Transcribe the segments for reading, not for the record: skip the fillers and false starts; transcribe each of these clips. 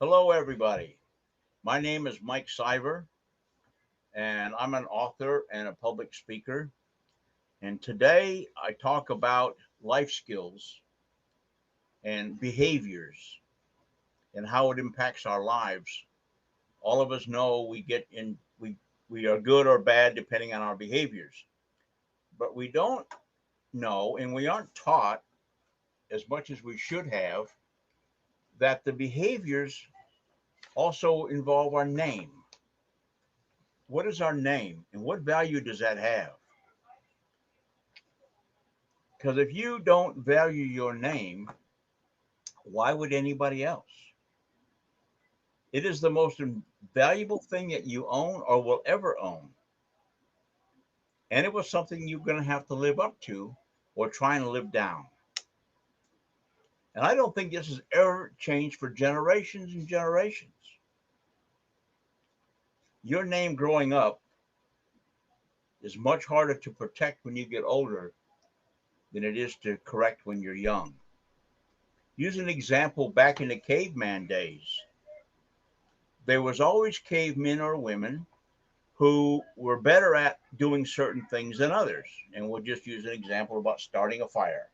Hello, everybody. My name is Mike Siver, and I'm an author and a public speaker. And today I talk about life skills and behaviors and how it impacts our lives. All of us know we are good or bad depending on our behaviors, but we don't know and we aren't taught as much as we should have that the behaviors also involve our name. What is our name and what value does that have? Because if you don't value your name, why would anybody else? It is the most valuable thing that you own or will ever own. And it was something you're going to have to live up to or try and live down. And I don't think this has ever changed for generations and generations. Your name growing up is much harder to protect when you get older than it is to correct when you're young. Use an example back in the caveman days. There was always cavemen or women who were better at doing certain things than others. And we'll just use an example about starting a fire.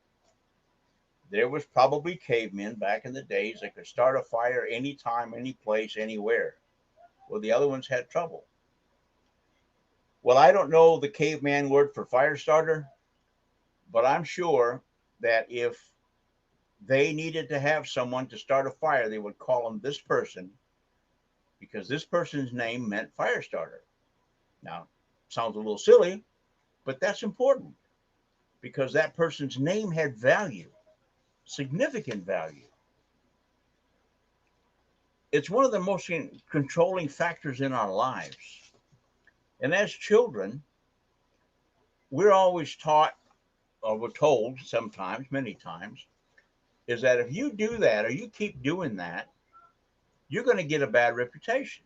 There was probably cavemen back in the days that could start a fire anytime, any place, anywhere. Well, the other ones had trouble. Well, I don't know the caveman word for fire starter, but I'm sure that if they needed to have someone to start a fire, they would call him this person because this person's name meant fire starter. Now, sounds a little silly, but that's important because that person's name had value, significant value. It's one of the most controlling factors in our lives. And as children, we're always taught, or we're told sometimes, many times, is that if you do that or you keep doing that, you're going to get a bad reputation.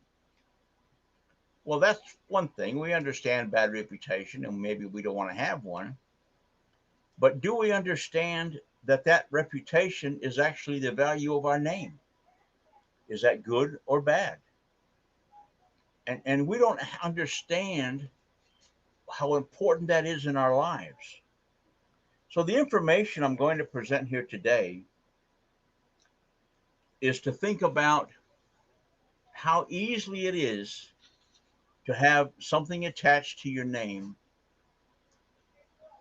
Well, that's one thing. We understand bad reputation and maybe we don't want to have one. But do we understand that that reputation is actually the value of our name? Is that good or bad? And we don't understand how important that is in our lives. So, the information I'm going to present here today is to think about how easily it is to have something attached to your name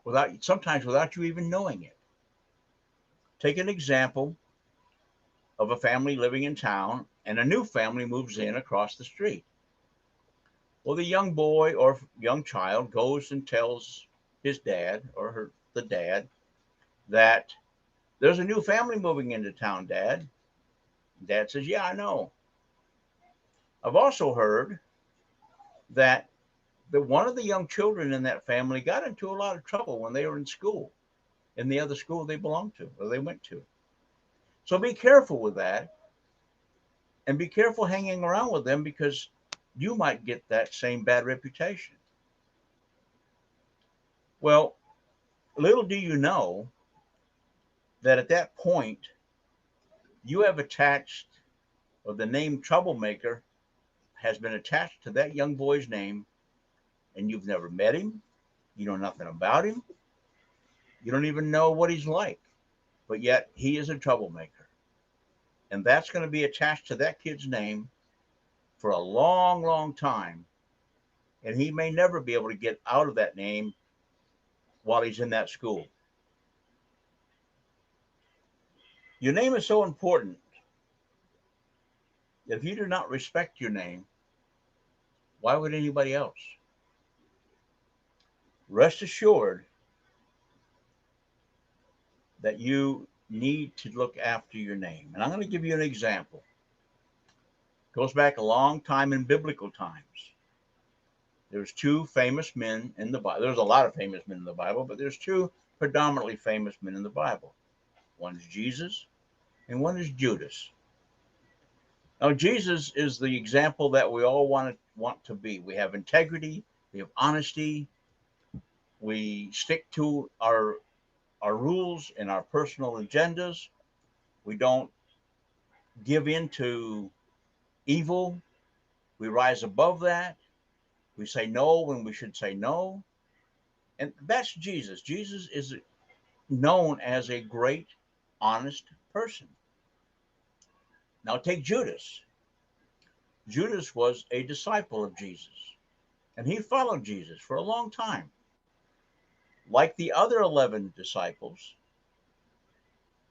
without you even knowing it. Take an example of a family living in town and a new family moves in across the street. Well, the young boy or young child goes and tells his dad or the dad that there's a new family moving into town, Dad. Dad says, yeah, I know. I've also heard that one of the young children in that family got into a lot of trouble when they were in school, in the other school they belonged to or they went to. So be careful with that and be careful hanging around with them because you might get that same bad reputation. Well, little do you know that at that point, you have attached, or the name troublemaker has been attached to that young boy's name, and you've never met him. You know nothing about him. You don't even know what he's like, but yet he is a troublemaker. And that's going to be attached to that kid's name for a long, long time. And he may never be able to get out of that name while he's in that school. Your name is so important that if you do not respect your name, why would anybody else? Rest assured that you need to look after your name. And I'm going to give you an example. It goes back a long time in biblical times. There's two famous men in the Bible. There's a lot of famous men in the Bible, but there's two predominantly famous men in the Bible. One is Jesus and one is Judas. Now, Jesus is the example that we all want to be. We have integrity, we have honesty, We stick to our rules and our personal agendas. We don't give in to evil. We rise above that. We say no when we should say no. And that's Jesus. Jesus is known as a great, honest person. Now take Judas. Judas was a disciple of Jesus, and he followed Jesus for a long time. Like the other 11 disciples,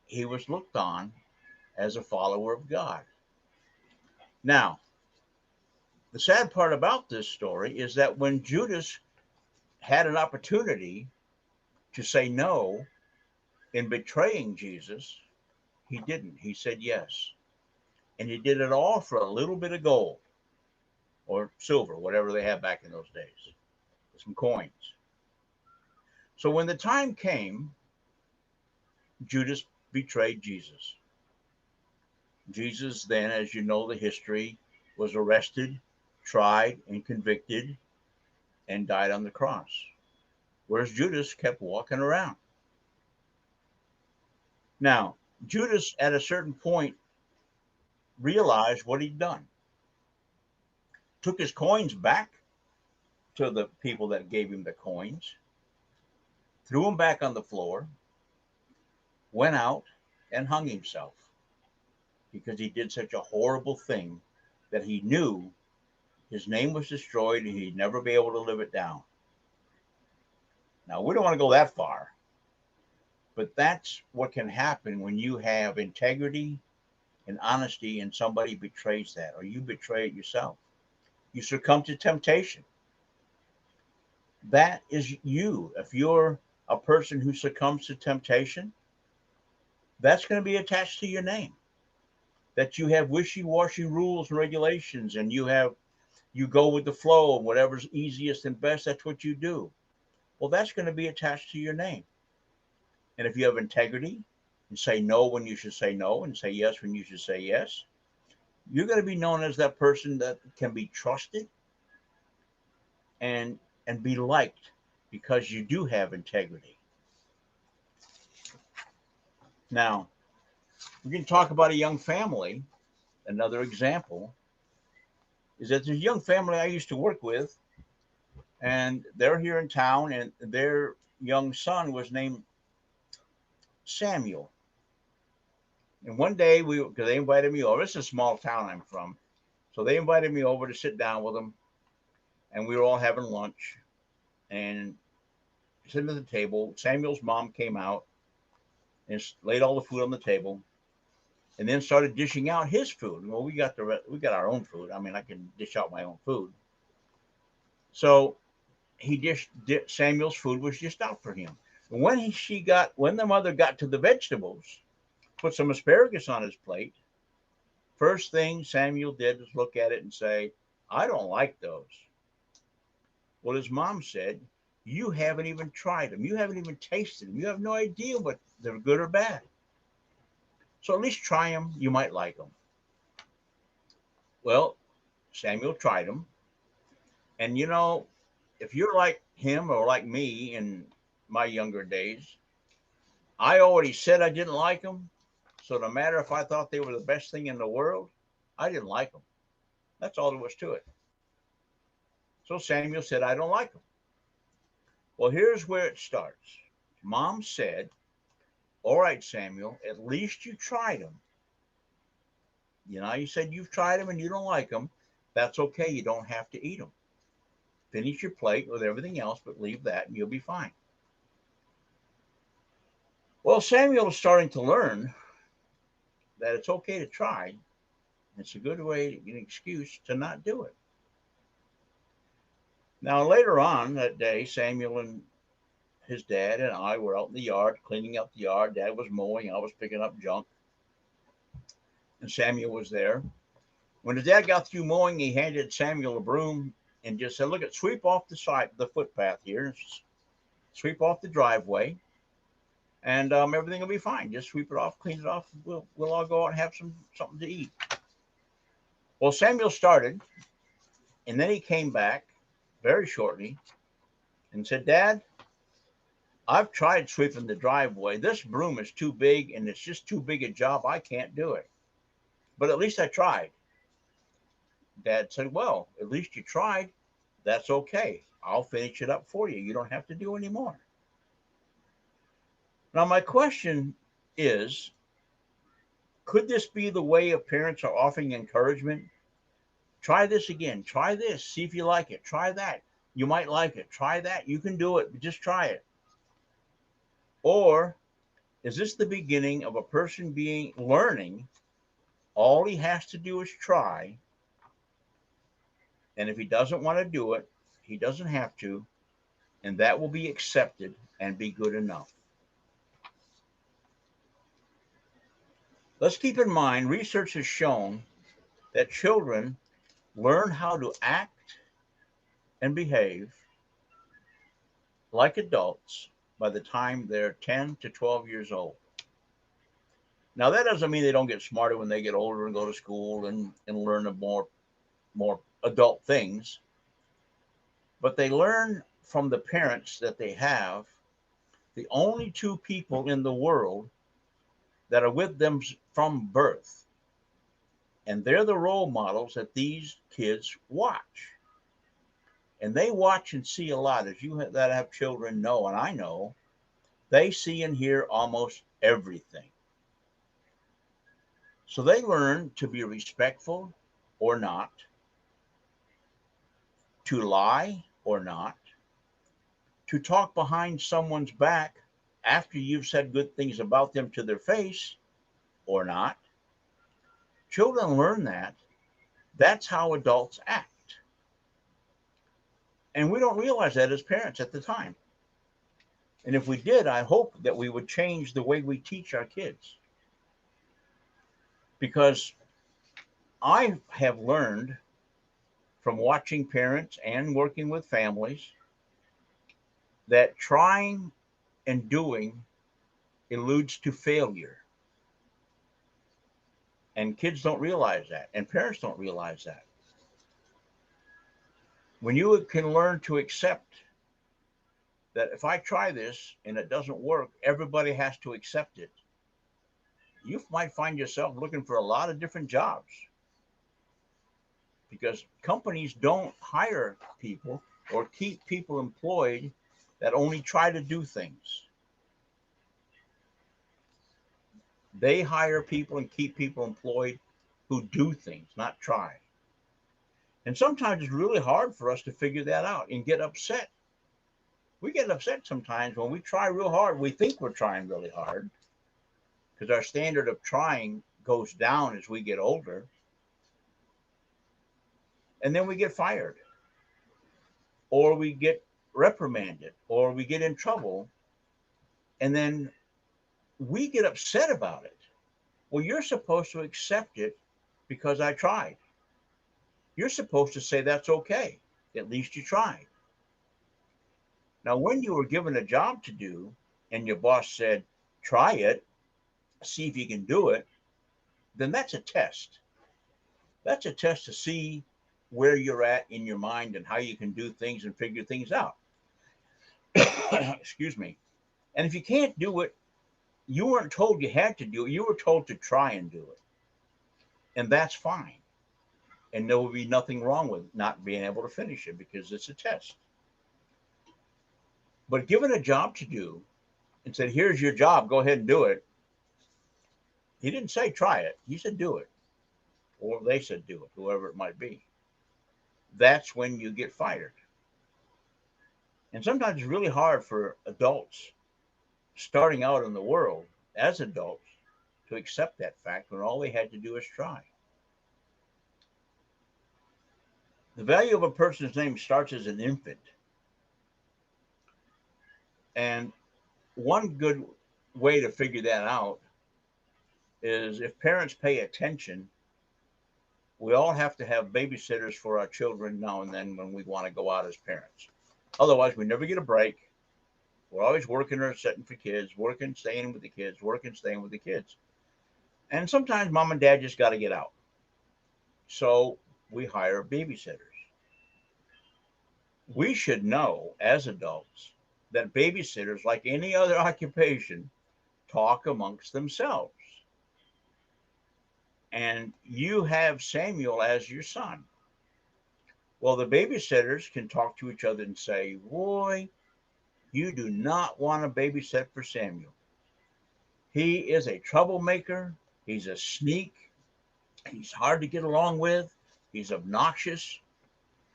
he was looked on as a follower of God. Now, the sad part about this story is that when Judas had an opportunity to say no in betraying Jesus, he didn't. He said yes. And he did it all for a little bit of gold or silver, whatever they had back in those days, some coins. So when the time came, Judas betrayed Jesus. Jesus then, as you know the history, was arrested, tried, and convicted, and died on the cross. Whereas Judas kept walking around. Now, Judas at a certain point realized what he'd done, took his coins back to the people that gave him the coins, threw them back on the floor, went out and hung himself because he did such a horrible thing that he knew his name was destroyed and he'd never be able to live it down. Now, we don't want to go that far, but that's what can happen when you have integrity and honesty and somebody betrays that, or you betray it yourself. You succumb to temptation. That is you. If you're a person who succumbs to temptation, that's going to be attached to your name. That you have wishy-washy rules and regulations, and you go with the flow, and whatever's easiest and best, that's what you do. Well, that's going to be attached to your name. And if you have integrity and say no when you should say no and say yes when you should say yes, you're going to be known as that person that can be trusted and be liked because you do have integrity. Now, we can talk about a young family. Another example is that there's a young family I used to work with, and they're here in town, and their young son was named Samuel. And one day, because they invited me over, it's a small town I'm from, so they invited me over to sit down with them, and we were all having lunch, and sitting at the table, Samuel's mom came out and laid all the food on the table, and then started dishing out his food. Well, we got our own food. I mean, I can dish out my own food. So Samuel's food was just out for him. And when the mother got to the vegetables, put some asparagus on his plate, first thing Samuel did was look at it and say, "I don't like those." Well, his mom said, "You haven't even tried them. You haven't even tasted them. You have no idea what they're good or bad. So at least try them. You might like them." Well, Samuel tried them. And if you're like him or like me in my younger days, I already said I didn't like them. So no matter if I thought they were the best thing in the world, I didn't like them. That's all there was to it. So Samuel said, "I don't like them." Well, here's where it starts. Mom said, "All right, Samuel, at least you tried them. You said you've tried them and you don't like them. That's okay. You don't have to eat them. Finish your plate with everything else, but leave that and you'll be fine." Well, Samuel is starting to learn that it's okay to try. It's a good way, an excuse to not do it. Now, later on that day, Samuel and his dad and I were out in the yard, cleaning up the yard. Dad was mowing, I was picking up junk, and Samuel was there. When his dad got through mowing, he handed Samuel a broom and just said, "Look, sweep off the footpath here, sweep off the driveway, and everything will be fine. Just sweep it off, clean it off. We'll all go out and have something to eat." Well, Samuel started, and then he came back very shortly and said, "Dad, I've tried sweeping the driveway. This broom is too big and it's just too big a job. I can't do it. But at least I tried. Dad said, well, at least you tried. That's okay. I'll finish it up for you. You don't have to do any more. Now, my question is, could this be the way of parents are offering encouragement? Try this again. Try this. See if you like it. Try that. You might like it. Try that. You can do it. Just try it. Or is this the beginning of a person being learning? All he has to do is try. And if he doesn't want to do it, he doesn't have to. And that will be accepted and be good enough. Let's keep in mind, research has shown that children learn how to act and behave like adults by the time they're 10 to 12 years old. Now, that doesn't mean they don't get smarter when they get older and go to school and learn more adult things, but they learn from the parents that they have, the only two people in the world that are with them from birth. And they're the role models that these kids watch. And they watch and see a lot, as you that have children know, and I know, they see and hear almost everything. So they learn to be respectful or not, to lie or not, to talk behind someone's back after you've said good things about them to their face or not. Children learn that. That's how adults act. And we don't realize that as parents at the time. And if we did, I hope that we would change the way we teach our kids. Because I have learned from watching parents and working with families that trying and doing alludes to failure. And kids don't realize that, and parents don't realize that. When you can learn to accept that if I try this and it doesn't work, everybody has to accept it, you might find yourself looking for a lot of different jobs because companies don't hire people or keep people employed that only try to do things. They hire people and keep people employed who do things, not try. And sometimes it's really hard for us to figure that out and get upset. We get upset sometimes when we try real hard. We think we're trying really hard because our standard of trying goes down as we get older. And then we get fired, or we get reprimanded, or we get in trouble. And then we get upset about it. Well, you're supposed to accept it because I tried. You're supposed to say that's okay. At least you tried. Now, when you were given a job to do and your boss said, try it, see if you can do it, then that's a test. That's a test to see where you're at in your mind and how you can do things and figure things out. Excuse me. And if you can't do it, you weren't told you had to do it. You were told to try and do it. And that's fine. And there will be nothing wrong with not being able to finish it because it's a test. But given a job to do and said, here's your job, go ahead and do it. He didn't say try it. He said do it. Or they said do it, whoever it might be. That's when you get fired. And sometimes it's really hard for adults starting out in the world as adults to accept that fact when all they had to do is try. The value of a person's name starts as an infant. And one good way to figure that out is if parents pay attention, we all have to have babysitters for our children now and then when we want to go out as parents. Otherwise, we never get a break. We're always working or setting for kids, working, staying with the kids, working, staying with the kids. And sometimes mom and dad just got to get out. So we hire babysitters. We should know as adults that babysitters, like any other occupation, talk amongst themselves. And you have Samuel as your son. Well, the babysitters can talk to each other and say, "Boy, you do not want to babysit for Samuel. He is a troublemaker. He's a sneak. He's hard to get along with. He's obnoxious.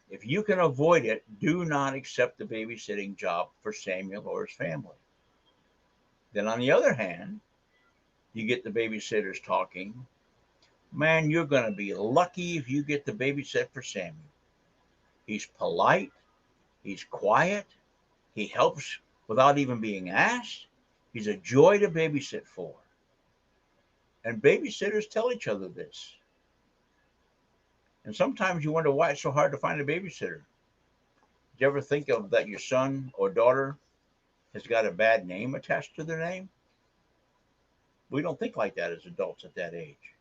If you can avoid it, do not accept the babysitting job for Samuel or his family." Then, on the other hand, you get the babysitters talking. "Man, you're going to be lucky if you get to babysit for Samuel. He's polite. He's quiet. He helps without even being asked. He's a joy to babysit for." And babysitters tell each other this. And sometimes you wonder why it's so hard to find a babysitter. Do you ever think of that your son or daughter has got a bad name attached to their name? We don't think like that as adults at that age.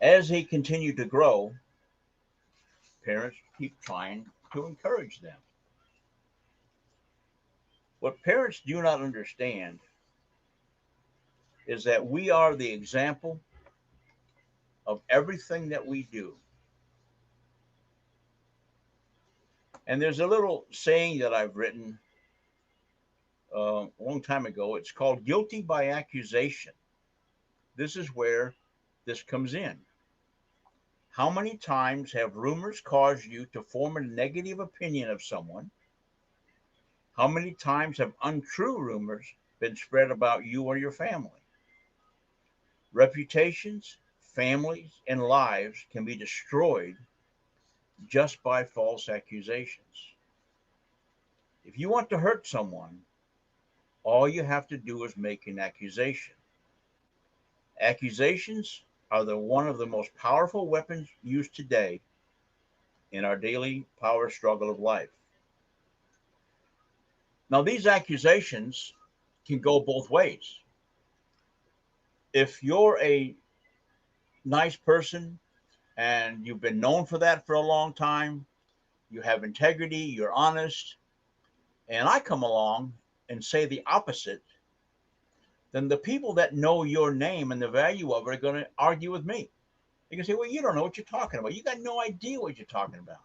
As they continue to grow, parents keep trying to encourage them. What parents do not understand is that we are the example of everything that we do. And there's a little saying that I've written a long time ago. It's called guilty by accusation. This is where this comes in. How many times have rumors caused you to form a negative opinion of someone? How many times have untrue rumors been spread about you or your family? Reputations, families, and lives can be destroyed just by false accusations. If you want to hurt someone, all you have to do is make an accusation. Accusations are one of the most powerful weapons used today in our daily power struggle of life. Now, these accusations can go both ways. If you're a nice person and you've been known for that for a long time, you have integrity, you're honest, and I come along and say the opposite, then the people that know your name and the value of it are going to argue with me. They can say, "Well, you don't know what you're talking about. You got no idea what you're talking about.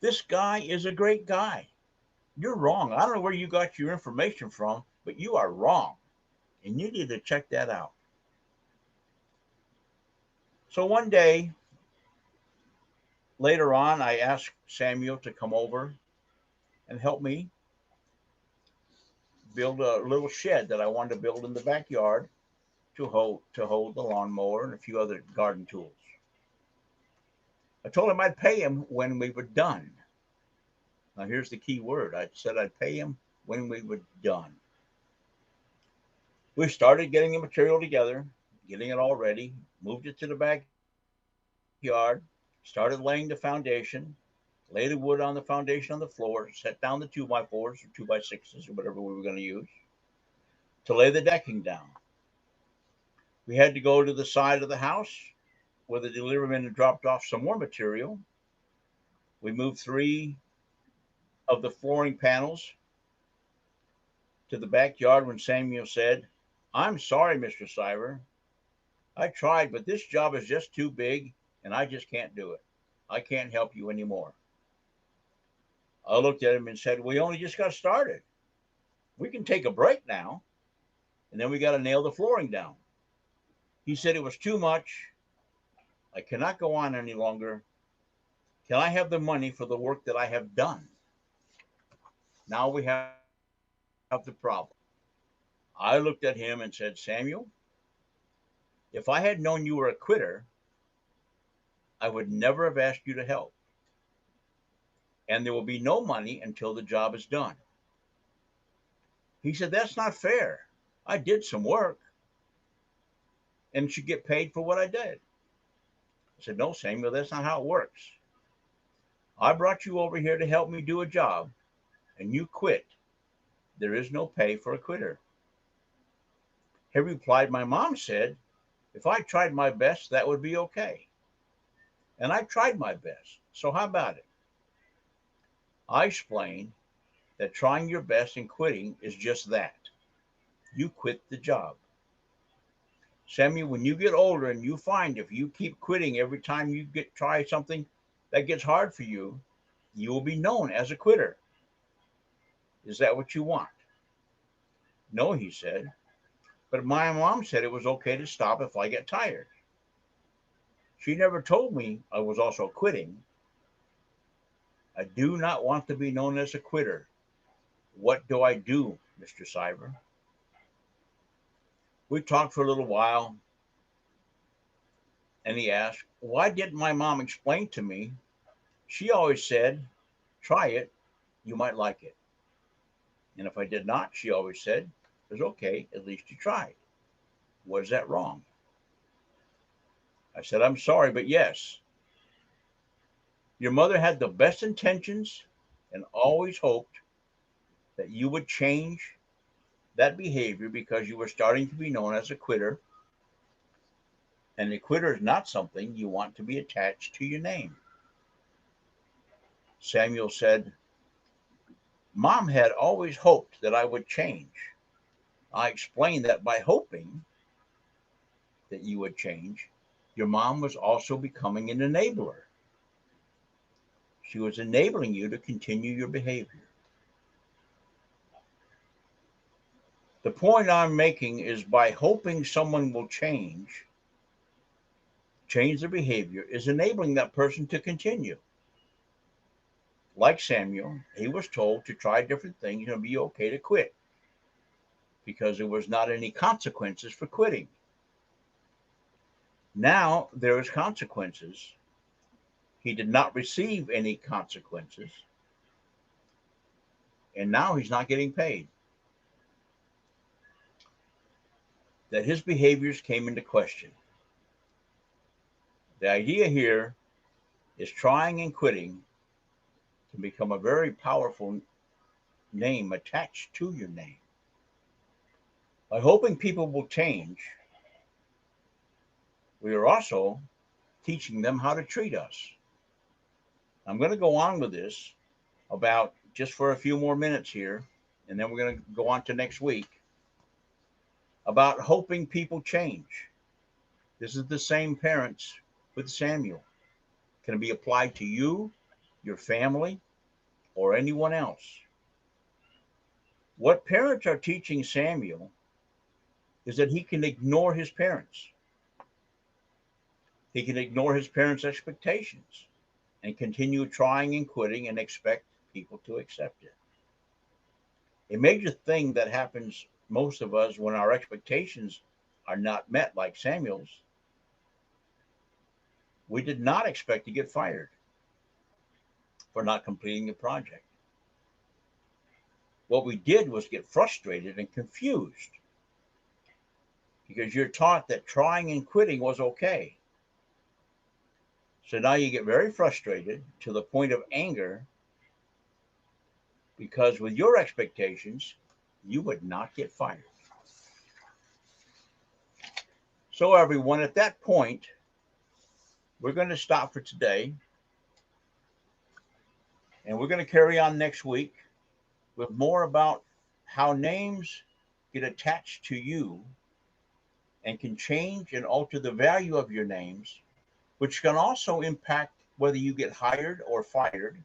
This guy is a great guy. You're wrong. I don't know where you got your information from, but you are wrong. And you need to check that out." So one day later on, I asked Samuel to come over and help me build a little shed that I wanted to build in the backyard to hold the lawnmower and a few other garden tools. I told him I'd pay him when we were done. Now here's the key word. I said I'd pay him when we were done. We started getting the material together, getting it all ready, moved it to the backyard, started laying the foundation, laid the wood on the foundation on the floor, set down the 2x4s or 2x6s or whatever we were going to use to lay the decking down. We had to go to the side of the house where the deliveryman had dropped off some more material. We moved three of the flooring panels to the backyard when Samuel said, "I'm sorry, Mr. Siver. I tried, but this job is just too big and I just can't do it. I can't help you anymore." I looked at him and said, "We only just got started. We can take a break now, and then we got to nail the flooring down." He said, "It was too much. I cannot go on any longer. Can I have the money for the work that I have done?" Now we have the problem. I looked at him and said, "Samuel, if I had known you were a quitter, I would never have asked you to help. And there will be no money until the job is done." He said, "That's not fair. I did some work and should get paid for what I did." I said, "No, Samuel, that's not how it works. I brought you over here to help me do a job, and you quit. There is no pay for a quitter." He replied, "My mom said if I tried my best, that would be okay. And I tried my best. So how about it?" I explained that trying your best and quitting is just that. You quit the job. Samuel, when you get older and you find if you keep quitting every time you try something that gets hard for you, you will be known as a quitter. Is that what you want? No, he said. But my mom said it was okay to stop if I get tired. She never told me I was also quitting. I do not want to be known as a quitter. What do I do, Mr. Siver? We talked for a little while, and he asked, why didn't my mom explain to me? She always said, try it, you might like it. And if I did not, she always said, it was okay, at least you tried. Was that wrong? I said, I'm sorry, but yes. Your mother had the best intentions and always hoped that you would change that behavior because you were starting to be known as a quitter. And a quitter is not something you want to be attached to your name. Samuel said, Mom had always hoped that I would change. I explained that by hoping that you would change, your mom was also becoming an enabler. She was enabling you to continue your behavior. The point I'm making is by hoping someone will change their behavior, is enabling that person to continue. Like Samuel, he was told to try different things and be okay to quit because there was not any consequences for quitting. Now there is consequences. He did not receive any consequences, and now he's not getting paid. That his behaviors came into question. The idea here is trying and quitting can become a very powerful name attached to your name. By hoping people will change, we are also teaching them how to treat us. I'm going to go on with this about just for a few more minutes here, and then we're going to go on to next week about hoping people change. This is the same parents with Samuel. Can be applied to you, your family, or anyone else. What parents are teaching Samuel is that he can ignore his parents. He can ignore his parents' expectations and continue trying and quitting and expect people to accept it. A major thing that happens most of us when our expectations are not met, like Samuel's, we did not expect to get fired for not completing the project. What we did was get frustrated and confused because you're taught that trying and quitting was okay. So now you get very frustrated to the point of anger because with your expectations, you would not get fired. So, everyone, at that point, we're going to stop for today and we're going to carry on next week with more about how names get attached to you and can change and alter the value of your names, which can also impact whether you get hired or fired,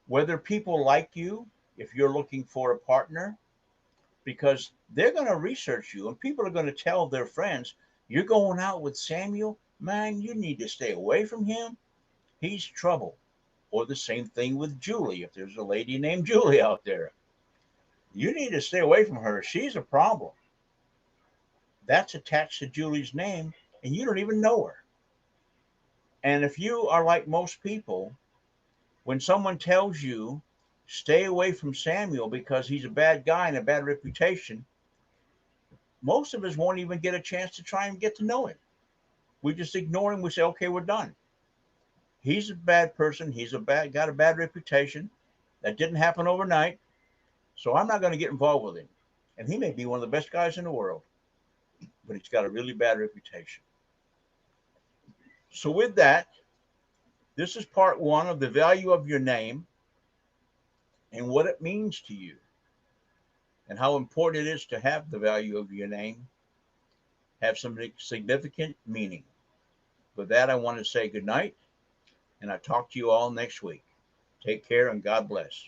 whether people like you if you're looking for a partner, because they're going to research you and people are going to tell their friends, you're going out with Samuel, man, you need to stay away from him. He's trouble. Or the same thing with Julie. If there's a lady named Julie out there, you need to stay away from her. She's a problem. That's attached to Julie's name and you don't even know her. And if you are like most people, when someone tells you, stay away from Samuel because he's a bad guy and a bad reputation, most of us won't even get a chance to try and get to know him. We just ignore him. We say, okay, we're done. He's a bad person. Got a bad reputation. That didn't happen overnight. So I'm not going to get involved with him. And he may be one of the best guys in the world, but he's got a really bad reputation. So with that, this is part one of the value of your name. and what it means to you and how important it is to have the value of your name have some significant meaning. With that, I want to say good night, and I'll talk to you all next week. Take care and God bless.